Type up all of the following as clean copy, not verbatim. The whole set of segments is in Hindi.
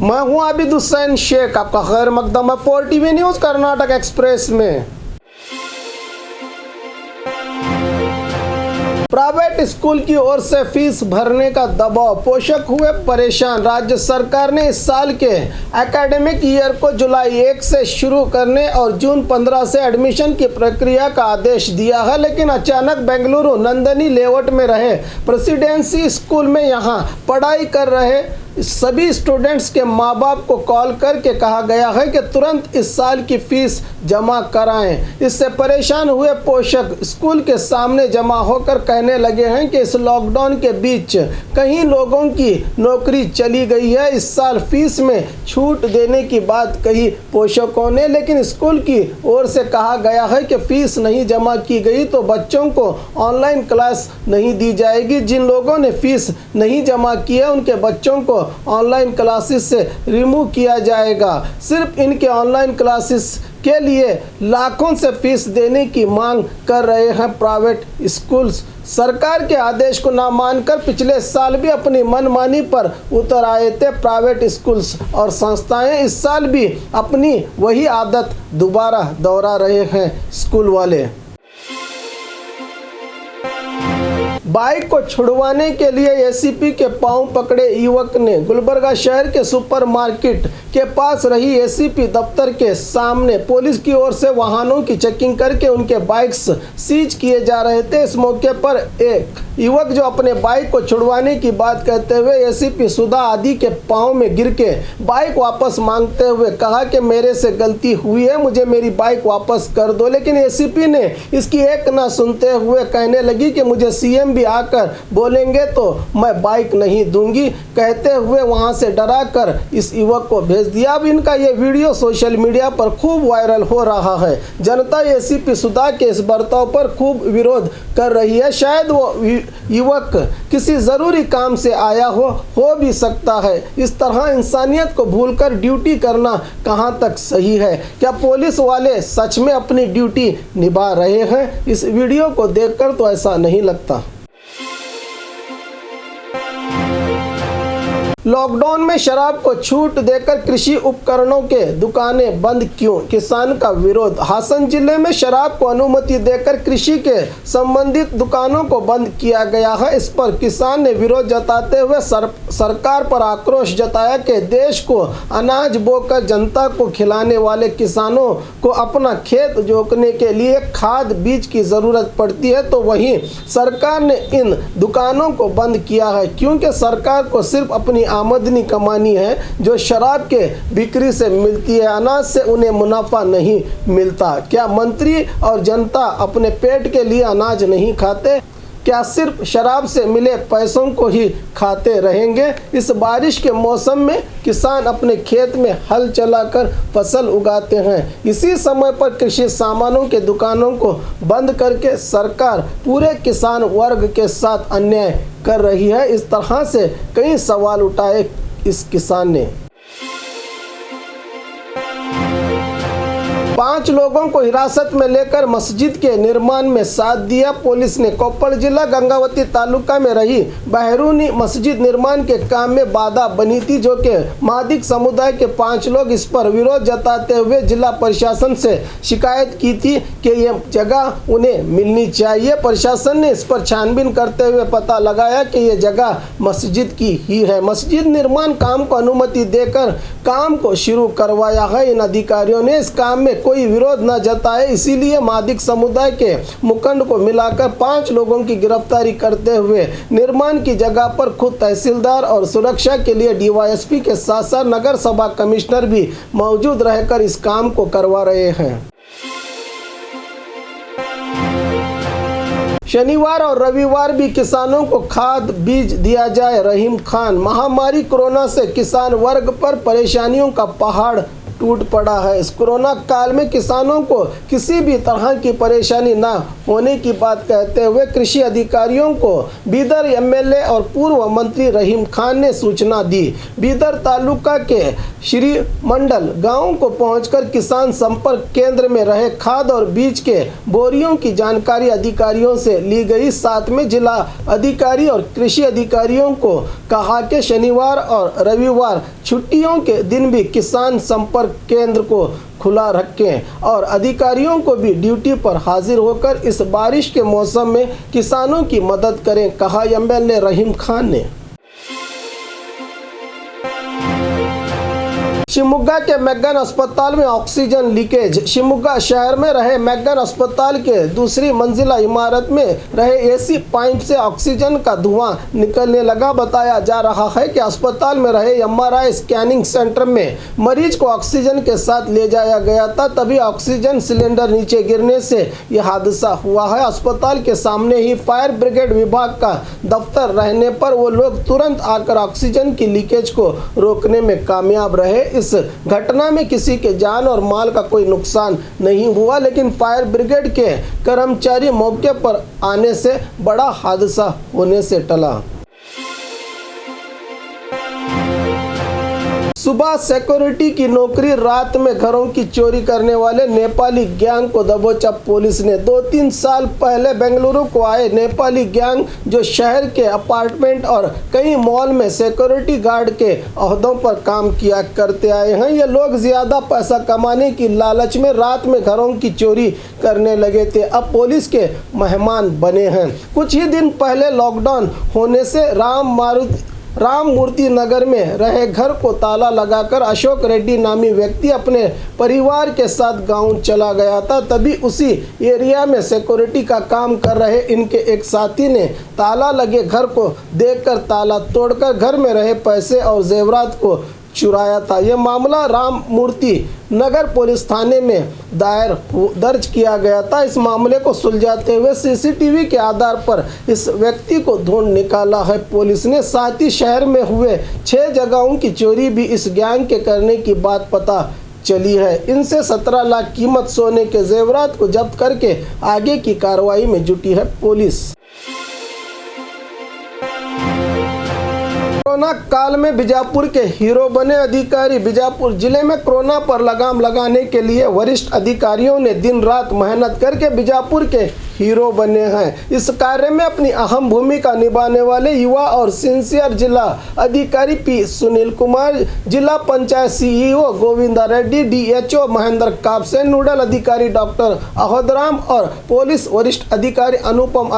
मैं हूं आबिद हुसैन शेख, आपका खैर मकदम है 4TV न्यूज़ कर्नाटक एक्सप्रेस में। प्राइवेट स्कूल की ओर से फीस भरने का दबाव, पोषक हुए परेशान। राज्य सरकार ने इस साल के एकेडमिक ईयर को जुलाई 1 से शुरू करने और जून 15 से एडमिशन की प्रक्रिया का आदेश दिया है, लेकिन अचानक बेंगलुरु नंदनी लेआउट में रहे प्रेसिडेंसी स्कूल में यहां पढ़ाई कर रहे सभी स्टूडेंट्स के माँ बाप को कॉल करके कहा गया है कि तुरंत इस साल की फीस जमा कराएं। इससे परेशान हुए पोषक स्कूल के सामने जमा होकर कहने लगे हैं कि इस लॉकडाउन के बीच कई लोगों की नौकरी चली गई है। इस साल फीस में छूट देने की बात कही पोषकों ने, लेकिन स्कूल की ओर से कहा गया है कि फीस नहीं जमा की गई तो बच्चों को ऑनलाइन क्लास नहीं दी जाएगी। जिन लोगों ने फीस नहीं जमा की है उनके बच्चों को ऑनलाइन क्लासेस से रिमूव किया जाएगा। सिर्फ इनके ऑनलाइन क्लासेस के लिए लाखों से फीस देने की मांग कर रहे हैं प्राइवेट स्कूल्स। सरकार के आदेश को ना मानकर पिछले साल भी अपनी मनमानी पर उतर आए थे प्राइवेट स्कूल्स और संस्थाएं। इस साल भी अपनी वही आदत दोबारा दोहरा रहे हैं स्कूल वाले। बाइक को छुड़वाने के लिए एसीपी के पांव पकड़े युवक ने गुलबर्गा शहर के सुपरमार्केट के पास रही एसीपी दफ्तर के सामने पुलिस की ओर से वाहनों की चेकिंग करके उनके बाइक्स सीज किए जा रहे थे। इस मौके पर एक युवक जो अपने बाइक को छुड़वाने की बात कहते हुए एसीपी सुधा आदि के पांव में गिर के बाइक वापस मांगते हुए कहा कि मेरे से गलती हुई है, मुझे मेरी बाइक वापस कर दो। लेकिन एसीपी ने इसकी एक न सुनते हुए कहने लगी कि मुझे सीएम भी आकर बोलेंगे तो मैं बाइक नहीं दूंगी, कहते हुए वहां से डराकर इस युवक को भेज दिया। अब इनका ये वीडियो सोशल मीडिया पर खूब वायरल हो रहा है। जनता एसीपी सुधा के इस बर्ताव पर खूब विरोध कर रही है। शायद वो युवक किसी जरूरी काम से आया हो भी सकता है। इस तरह इंसानियत को भूलकर ड्यूटी करना कहां तक सही है? क्या पुलिस वाले सच में अपनी ड्यूटी निभा रहे हैं? इस वीडियो को देखकर तो ऐसा नहीं लगता। लॉकडाउन में शराब को छूट देकर कृषि उपकरणों के दुकानें बंद क्यों? किसान का विरोध। हासन जिले में शराब को अनुमति देकर कृषि के संबंधित दुकानों को बंद किया गया है। इस पर किसान ने विरोध जताते हुए सरकार पर आक्रोश जताया कि देश को अनाज बोकर जनता को खिलाने वाले किसानों को अपना खेत जोतने के लिए खाद बीज की जरूरत पड़ती है, तो वहीं सरकार ने इन दुकानों को बंद किया है क्योंकि सरकार को सिर्फ अपनी आमदनी कमानी है जो शराब के बिक्री से मिलती है। अनाज से उन्हें मुनाफा नहीं मिलता। क्या मंत्री और जनता अपने पेट के लिए अनाज नहीं खाते? क्या सिर्फ शराब से मिले पैसों को ही खाते रहेंगे? इस बारिश के मौसम में किसान अपने खेत में हल चलाकर फसल उगाते हैं। इसी समय पर कृषि सामानों के दुकानों को बंद करके सरकार पूरे किसान वर्ग के साथ अन्याय कर रही है। इस तरह से कई सवाल उठाए इस किसान ने। 5 लोगों को हिरासत में लेकर मस्जिद के निर्माण में साथ दिया पुलिस ने। कोप्पड़ जिला गंगावती तालुका में रही बहरूनी मस्जिद निर्माण के काम में बाधा बनी थी, जो कि मादिक समुदाय के 5 लोग इस पर विरोध जताते हुए जिला प्रशासन से शिकायत की थी कि ये जगह उन्हें मिलनी चाहिए। प्रशासन ने इस पर छानबीन करते हुए पता लगाया कि ये जगह मस्जिद की ही है। मस्जिद निर्माण काम को अनुमति देकर काम को शुरू करवाया है। इन अधिकारियों ने इस काम में कोई विरोध न जताए, इसीलिए मादिक समुदाय के मुखंड को मिलाकर 5 लोगों की गिरफ्तारी करते हुए निर्माण की जगह पर खुद तहसीलदार और सुरक्षा के लिए डीवाईएसपी के साथ साथ नगर सभा कमिश्नर भी मौजूद रहकर इस काम को करवा रहे हैं। शनिवार और रविवार भी किसानों को खाद बीज दिया जाए। रहीम खान। महामारी कोरोना से किसान वर्ग पर परेशानियों का पहाड़ टूट पड़ा है। इस कोरोना काल में किसानों को किसी भी तरह की परेशानी न होने की बात कहते हुए कृषि अधिकारियों को बीदर एमएलए और पूर्व मंत्री रहीम खान ने सूचना दी। बीदर तालुका के श्री मंडल गांव को पहुंचकर किसान संपर्क केंद्र में रहे खाद और बीज के बोरियों की जानकारी अधिकारियों से ली गई। साथ में जिला अधिकारी और कृषि अधिकारियों को कहा कि शनिवार और रविवार छुट्टियों के दिन भी किसान संपर्क केंद्र को खुला रखें और अधिकारियों को भी ड्यूटी पर हाजिर होकर इस बारिश के मौसम में किसानों की मदद करें, कहा एमएलए रहीम खान ने। शिवमोगा के मैगन अस्पताल में ऑक्सीजन लीकेज। शिवमोगा शहर में रहे मैगन अस्पताल के दूसरी मंजिला इमारत में रहे एसी पाइप से ऑक्सीजन का धुआं निकलने लगा। बताया जा रहा है कि अस्पताल में रहे एमआरआई स्कैनिंग सेंटर में मरीज को ऑक्सीजन के साथ ले जाया गया था, तभी ऑक्सीजन सिलेंडर नीचे गिरने से यह हादसा हुआ है। अस्पताल के सामने ही फायर ब्रिगेड विभाग का दफ्तर रहने पर वो लोग तुरंत आकर ऑक्सीजन की लीकेज को रोकने में कामयाब रहे। इस घटना में किसी के जान और माल का कोई नुकसान नहीं हुआ, लेकिन फायर ब्रिगेड के कर्मचारी मौके पर आने से बड़ा हादसा होने से टला। सुबह सिक्योरिटी की नौकरी, रात में घरों की चोरी करने वाले नेपाली गैंग को दबोचा पुलिस ने। 2-3 साल पहले बेंगलुरु को आए नेपाली गैंग जो शहर के अपार्टमेंट और कई मॉल में सिक्योरिटी गार्ड के ओहदों पर काम किया करते आए हैं। ये लोग ज्यादा पैसा कमाने की लालच में रात में घरों की चोरी करने लगे थे, अब पुलिस के मेहमान बने हैं। कुछ ही दिन पहले लॉकडाउन होने से राम मूर्ति नगर में रहे घर को ताला लगाकर अशोक रेड्डी नामी व्यक्ति अपने परिवार के साथ गांव चला गया था। तभी उसी एरिया में सिक्योरिटी का काम कर रहे इनके एक साथी ने ताला लगे घर को देखकर ताला तोड़कर घर में रहे पैसे और जेवरात को चुराया था। यह मामला राम मूर्ति नगर पुलिस थाने में दर्ज किया गया था। इस मामले को सुलझाते हुए सीसीटीवी के आधार पर इस व्यक्ति को ढूंढ निकाला है पुलिस ने। साथ ही शहर में हुए 6 जगहों की चोरी भी इस गैंग के करने की बात पता चली है। इनसे 17 लाख कीमत सोने के जेवरात को जब्त करके आगे की कार्रवाई में जुटी है पुलिस। कोरोना काल में बीजापुर के हीरो बने अधिकारी। बीजापुर जिले में कोरोना पर लगाम लगाने के लिए वरिष्ठ अधिकारियों ने दिन रात मेहनत करके बीजापुर के हीरो बने हैं। इस कार्य में अपनी अहम भूमिका निभाने वाले युवा और सिंसियर जिला अधिकारी पी सुनील कुमार, जिला panchayat CEO Govinda Reddy, DHO Mahendra Kapse, nodal अधिकारी डॉक्टर अहोदराम और पुलिस वरिष्ठ अधिकारी अनुपम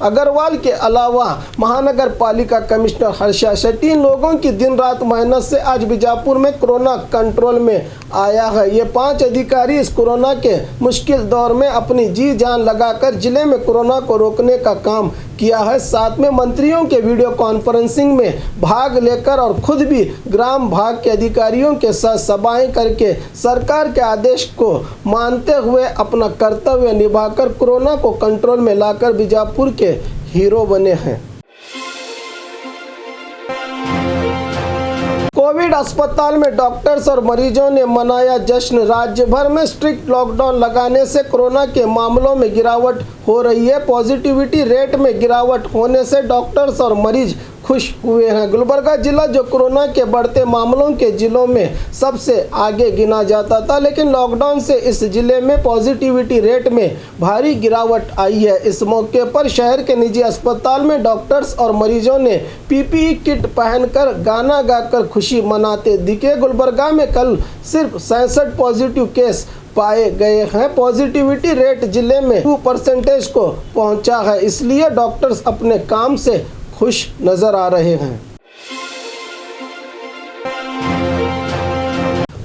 अग्रवाल के अलावा महानगर पालिका कमिश्नर हर्षा शेट्टी, इन लोगों की दिन रात मेहनत से आज बीजापुर में कोरोना कंट्रोल में आया है। ये 5 अधिकारी इस कोरोना के मुश्किल दौर में अपनी जी जान लगाकर जिले में कोरोना को रोकने का काम किया है। साथ में मंत्रियों के वीडियो कॉन्फ्रेंसिंग में भाग लेकर और खुद भी ग्राम भाग के अधिकारियों के साथ सभाएं करके सरकार के आदेश को मानते हुए अपना कर्तव्य निभाकर कोरोना को कंट्रोल में लाकर बीजापुर के हीरो बने हैं। कोविड अस्पताल में डॉक्टर्स और मरीजों ने मनाया जश्न। राज्य भर में स्ट्रिक्ट लॉकडाउन लगाने से कोरोना के मामलों में गिरावट हो रही है। पॉजिटिविटी रेट में गिरावट होने से डॉक्टर्स और मरीज खुश हुए हैं। गुलबर्गा जिला जो कोरोना के बढ़ते मामलों के जिलों में सबसे आगे गिना जाता था, लेकिन लॉकडाउन से इस जिले में पॉजिटिविटी रेट में भारी गिरावट आई है। इस मौके पर शहर के निजी अस्पताल में डॉक्टर्स और मरीजों ने पीपीई किट पहनकर गाना गाकर खुशी मनाते दिखे। गुलबर्गा में कल सिर्फ 67 पॉजिटिव केस पाए गए हैं। पॉजिटिविटी रेट जिले में 2% को पहुंचा है, इसलिए डॉक्टर्स अपने काम से खुश नजर आ रहे हैं।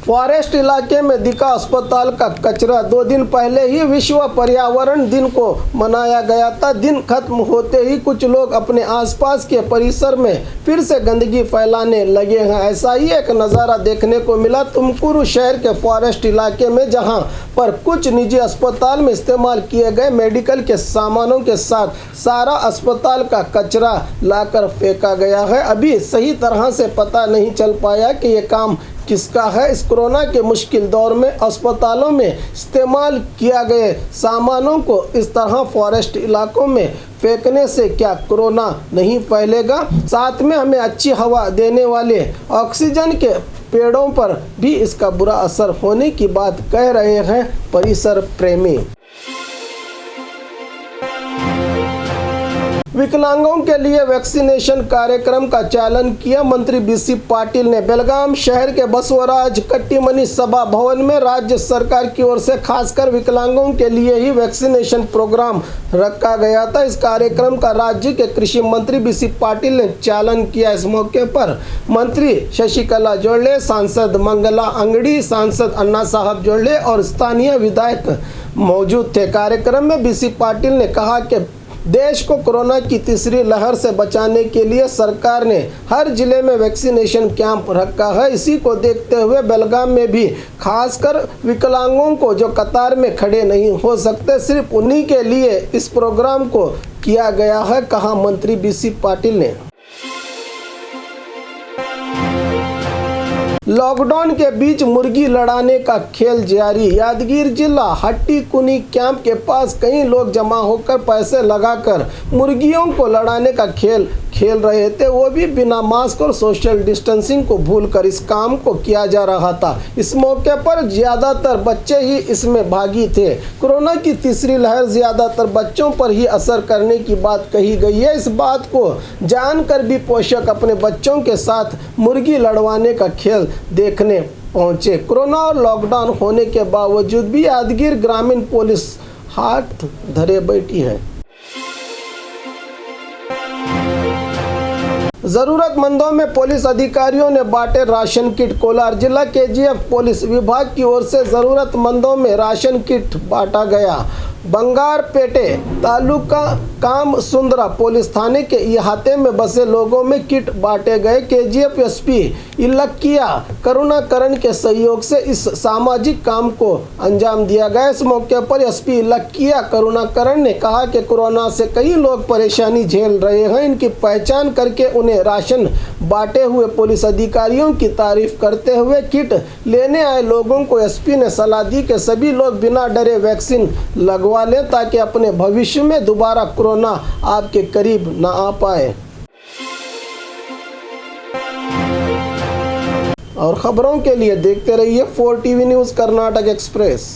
फॉरेस्ट इलाके में दिखा अस्पताल का कचरा। 2 दिन पहले ही विश्व पर्यावरण दिन को मनाया गया था। दिन खत्म होते ही कुछ लोग अपने आसपास के परिसर में फिर से गंदगी फैलाने लगे हैं। ऐसा ही एक नज़ारा देखने को मिला तुमकुरू शहर के फॉरेस्ट इलाके में, जहां पर कुछ निजी अस्पताल में इस्तेमाल किए गए मेडिकल के सामानों के साथ सारा अस्पताल का कचरा लाकर फेंका गया है। अभी सही तरह से पता नहीं चल पाया कि ये काम किसका है? इस कोरोना के मुश्किल दौर में अस्पतालों में इस्तेमाल किया गए सामानों को इस तरह फॉरेस्ट इलाकों में फेंकने से क्या कोरोना नहीं फैलेगा? साथ में हमें अच्छी हवा देने वाले ऑक्सीजन के पेड़ों पर भी इसका बुरा असर होने की बात कह रहे हैं परिसर प्रेमी। विकलांगों के लिए वैक्सीनेशन कार्यक्रम का चालन किया। मंत्री बीसी पाटिल ने बेलगाम शहर के बसवराज कट्टीमनी सभा भवन में राज्य सरकार की ओर से खासकर विकलांगों के लिए ही वैक्सीनेशन प्रोग्राम रखा गया था। इस कार्यक्रम का राज्य के कृषि मंत्री बीसी पाटिल ने चालन किया। इस मौके पर मंत्री शशिकला जोड़ले, सांसद मंगला अंगड़ी, सांसद अन्ना साहब जोड़ले और स्थानीय विधायक मौजूद थे। कार्यक्रम में बीसी पाटिल ने कहा कि देश को कोरोना की तीसरी लहर से बचाने के लिए सरकार ने हर जिले में वैक्सीनेशन कैंप रखा है। इसी को देखते हुए बेलगाम में भी खासकर विकलांगों को जो कतार में खड़े नहीं हो सकते, सिर्फ उन्हीं के लिए इस प्रोग्राम को किया गया है, कहा मंत्री बीसी पाटिल ने। लॉकडाउन के बीच मुर्गी लड़ाने का खेल जारी। यादगीर जिला हट्टी कुनी कैंप के पास कई लोग जमा होकर पैसे लगाकर मुर्गियों को लड़ाने का खेल खेल रहे थे, वो भी बिना मास्क और सोशल डिस्टेंसिंग को भूलकर इस काम को किया जा रहा था। इस मौके पर ज्यादातर बच्चे ही इसमें भागी थे। कोरोना की तीसरी लहर ज्यादातर बच्चों पर ही असर करने की बात कही गई है। इस बात को जानकर भी पोषक अपने बच्चों के साथ मुर्गी लड़वाने का खेल देखने पहुंचे। कोरोना और लॉकडाउन होने के बावजूद भी यादगीर ग्रामीण पुलिस हाथ धरे बैठी है। जरूरतमंदों में पुलिस अधिकारियों ने बांटे राशन किट। कोलार जिला केजीएफ पुलिस विभाग की ओर से जरूरतमंदों में राशन किट बांटा गया। बंगारपेटे तालुका काम सुंदरा पुलिस थाने के इहाते में बसे लोगों में किट बांटे गए। केजीएफ एसपी इलक्किया करुणाकरण के सहयोग से इस सामाजिक काम को अंजाम दिया गया। इस मौके पर एसपी इलक्किया करुणाकरण ने कहा कि कोरोना से कई लोग परेशानी झेल रहे हैं। इनकी पहचान करके उन्हें राशन बांटे हुए पुलिस अधिकारियों की तारीफ करते हुए किट लेने आए लोगों को एसपी ने सलाह दी कि सभी लोग बिना डरे वैक्सीन लगवा लें ताकि अपने भविष्य में दोबारा कोरोना आपके करीब ना आ पाए। और खबरों के लिए देखते रहिए 4 टीवी न्यूज़ कर्नाटक एक्सप्रेस।